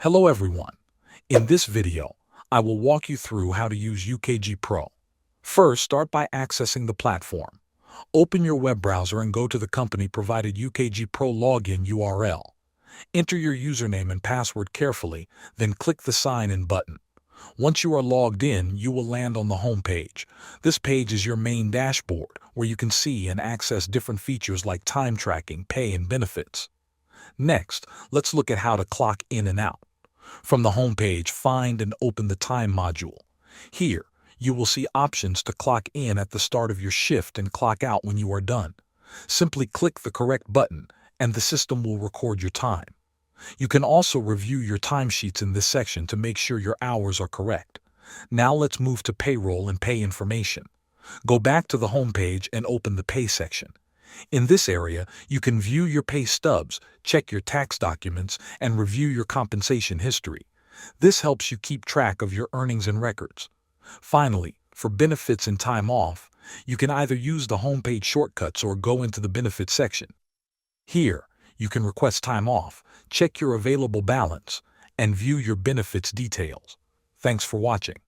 Hello everyone. In this video, I will walk you through how to use UKG Pro. First, start by accessing the platform. Open your web browser and go to the company-provided UKG Pro login URL. Enter your username and password carefully, then click the Sign In button. Once you are logged in, you will land on the home page. This page is your main dashboard, where you can see and access different features like time tracking, pay, and benefits. Next, let's look at how to clock in and out. From the home page, find and open the Time module. Here, you will see options to clock in at the start of your shift and clock out when you are done. Simply click the correct button, and the system will record your time. You can also review your timesheets in this section to make sure your hours are correct. Now let's move to payroll and pay information. Go back to the home page and open the pay section. In this area, you can view your pay stubs, check your tax documents, and review your compensation history. This helps you keep track of your earnings and records. Finally, for benefits and time off, you can either use the homepage shortcuts or go into the benefits section. Here, you can request time off, check your available balance, and view your benefits details. Thanks for watching.